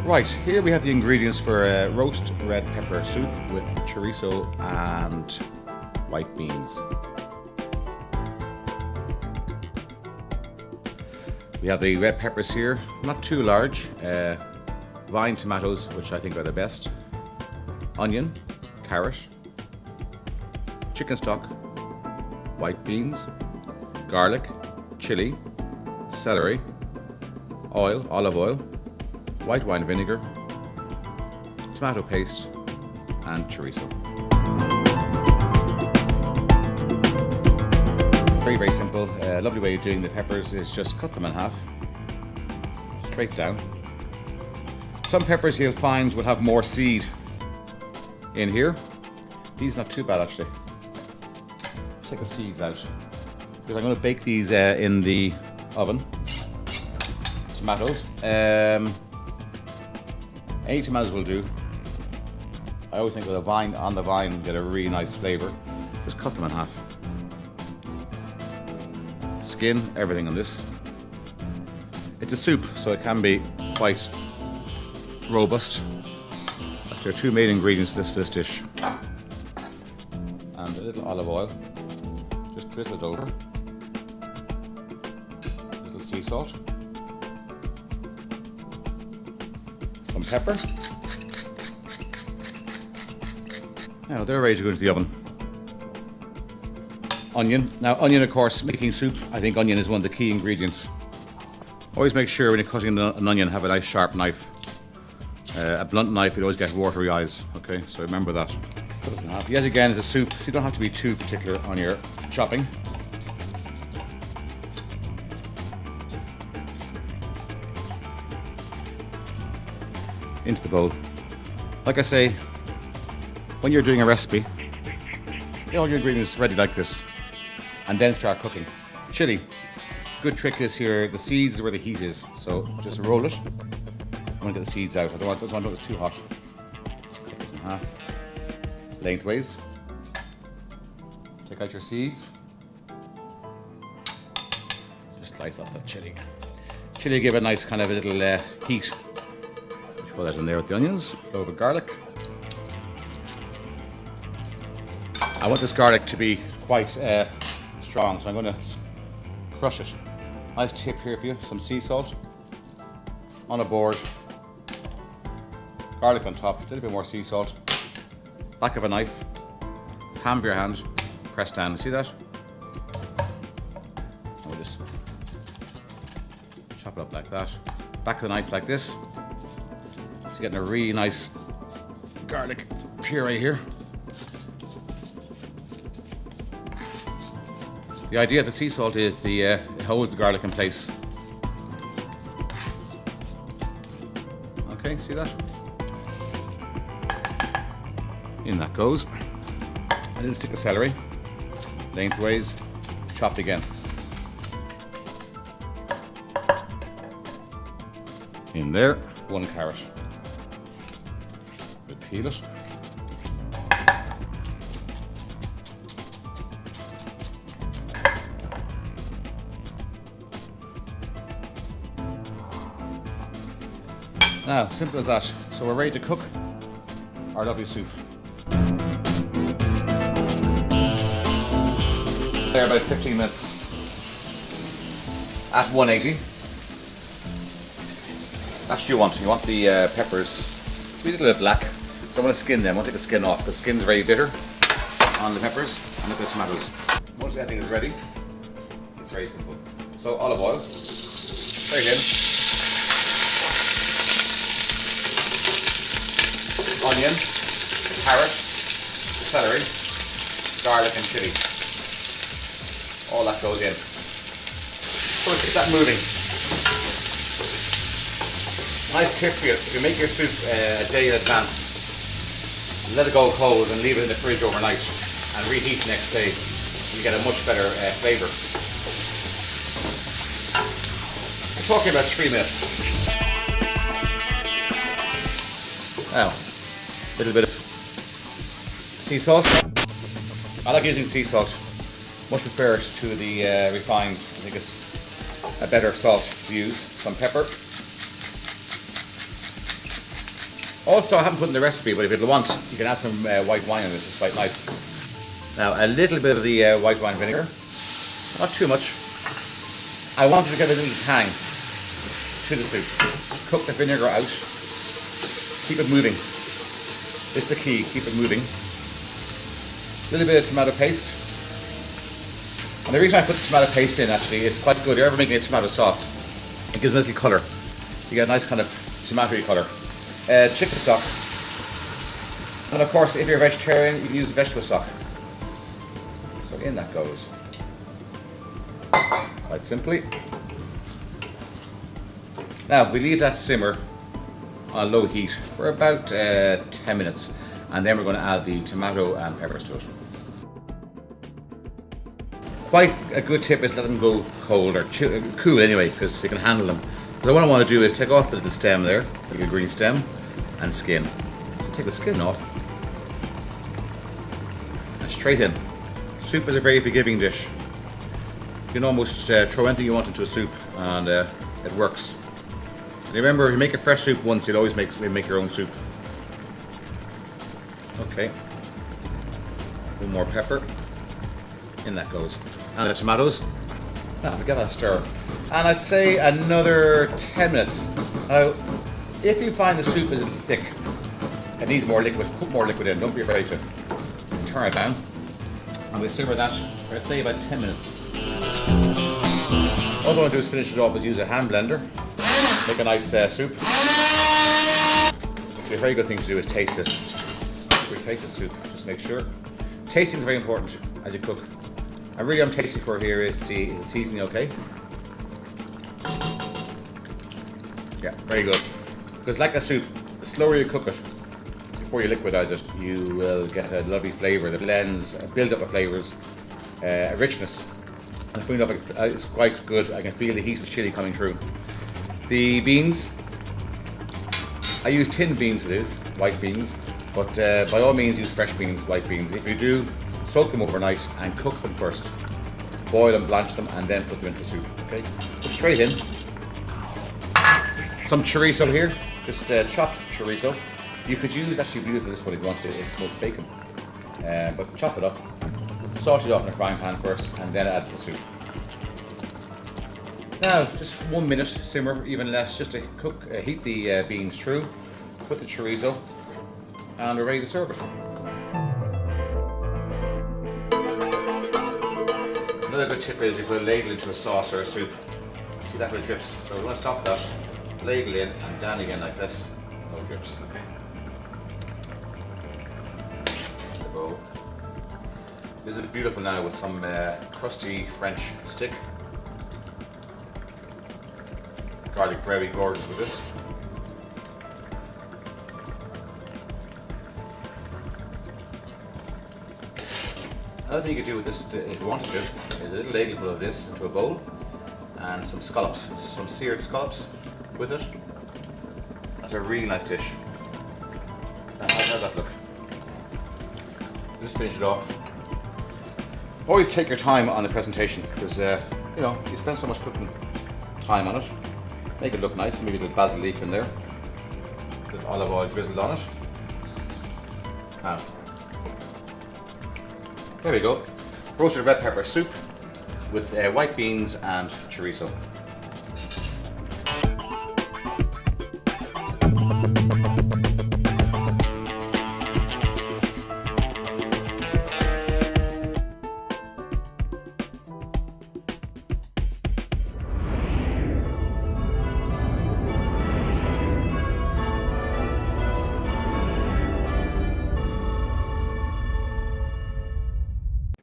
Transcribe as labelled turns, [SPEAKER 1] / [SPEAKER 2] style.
[SPEAKER 1] Right, here we have the ingredients for a roast red pepper soup with chorizo and white beans. We have the red peppers here, not too large, vine tomatoes, which I think are the best, onion, carrot, chicken stock, white beans, garlic, chili, celery, oil, olive oil, white wine vinegar, tomato paste, and chorizo. Very, very simple. Lovely way of doing the peppers is just cut them in half, straight down. Some peppers you'll find will have more seed in here. These not too bad actually. Take the seeds out, because I'm going to bake these in the oven. Tomatoes. Any tomatoes will do. I always think with a vine on the vine, get a really nice flavour. Just cut them in half. Skin everything on this. It's a soup, so it can be quite robust. That's your two main ingredients for this dish. And a little olive oil. Just drizzle it over. A little sea salt. Some pepper. Now they're ready to go into the oven. Onion. Now onion, of course, making soup, I think onion is one of the key ingredients. Always make sure when you're cutting an onion, have a nice sharp knife. A blunt knife, you'd always get watery eyes. Okay, so remember that. Cut this in half. Yet again, it's a soup, so you don't have to be too particular on your chopping. Into the bowl. Like I say, when you're doing a recipe, get all your ingredients ready like this, and then start cooking. Chili. Good trick is here, the seeds is where the heat is, so just roll it. I'm going to get the seeds out. I don't want it too hot. Just cut this in half, lengthways. Take out your seeds. Just slice off that chili. Chili give a nice kind of a little heat. Throw that in there with the onions, clove of garlic. I want this garlic to be quite strong, so I'm going to crush it. Nice tip here for you, some sea salt on a board, garlic on top, a little bit more sea salt, back of a knife, palm of your hand, press down, see that? And we'll just chop it up like that, back of the knife like this. So you're getting a really nice garlic puree here. The idea of the sea salt is it holds the garlic in place. Okay, see that? In that goes. A little stick of celery, lengthways, chopped again. In there, one carrot. We'll peel it. Now, simple as that. So we're ready to cook our lovely soup. There about 15 minutes at 180. That's what you want. You want the peppers to be a little bit black. So I want to skin them. I want to take the skin off. The skin's very bitter on the peppers and look at the tomatoes. Once everything is ready, it's very simple. So olive oil, straight in. Onion, carrot, celery, garlic and chili. All that goes in. So keep that moving. Nice tip for you, if you make your soup a day in advance, let it go cold and leave it in the fridge overnight and reheat the next day. you get a much better flavour. We're talking about 3 minutes. Now, a little bit of sea salt. I like using sea salt. Much prefer it to the refined. I think it's a better salt to use. Some pepper. Also, I haven't put in the recipe, but if you want, you can add some white wine in this. It's quite nice. Now, a little bit of the white wine vinegar. Not too much. I wanted to get a little tang to the soup. Cook the vinegar out. Keep it moving. This is the key. Keep it moving. A little bit of tomato paste. And the reason I put the tomato paste in actually is quite good. You're ever making a tomato sauce, it gives a nice colour. You get a nice kind of tomatoey colour. Chicken stock. And of course, if you're a vegetarian, you can use vegetable stock. So in that goes. Quite simply. Now we leave that simmer on low heat for about 10 minutes, and then we're going to add the tomato and peppers to it. Quite a good tip is let them go cold or cool anyway, because you can handle them. But what I want to do is take off the little stem there, the little green stem, and skin. So take the skin off and straight in. Soup is a very forgiving dish. You can almost throw anything you want into a soup, and it works. And remember, if you make a fresh soup once, you'll always make your own soup. Okay. One more pepper. In that goes. And the tomatoes. Now we give that a stir. And I'd say another 10 minutes. Now, if you find the soup is a little thick, it needs more liquid, put more liquid in. Don't be afraid to turn it down. And we'll simmer that for, I'd say, about 10 minutes. All I want to do is finish it off is use a hand blender. Make a nice soup. A very good thing to do is taste this. We taste the soup, just make sure. Tasting is very important as you cook. And really, I'm tasting for here is the seasoning okay? Yeah, very good. Because like a soup, the slower you cook it, before you liquidize it, you will get a lovely flavour that blends, a build up of flavours, a richness. And the food it's quite good. I can feel the heat of the chilli coming through. The beans, I use tinned beans for this, white beans, but by all means use fresh beans, white beans. If you do, soak them overnight and cook them first. Boil them, blanch them, and then put them into soup. Okay, so straight in. Some chorizo here, just chopped chorizo. You could use, actually beautiful this one if you wanted, is smoked bacon. But chop it up, saute it off in a frying pan first, and then add the soup. Now, just 1 minute simmer, even less, just to cook, heat the beans through, put the chorizo, and we're ready to serve it. Another good tip is you put a ladle into a sauce or a soup. See that where it drips. So we want to stop that, ladle in, and down again like this. No drips. Okay. So, this is beautiful now with some crusty French stick. Garlic very gorgeous with this. Another thing you could do with this, if you want to do, is a little ladle full of this into a bowl and some scallops, some seared scallops with it. That's a really nice dish. How's that look? Just finish it off. Always take your time on the presentation because you know, you spend so much cooking time on it. Make it look nice, maybe a little basil leaf in there with olive oil drizzled on it. Now, there we go. Roasted red pepper soup with white beans and chorizo.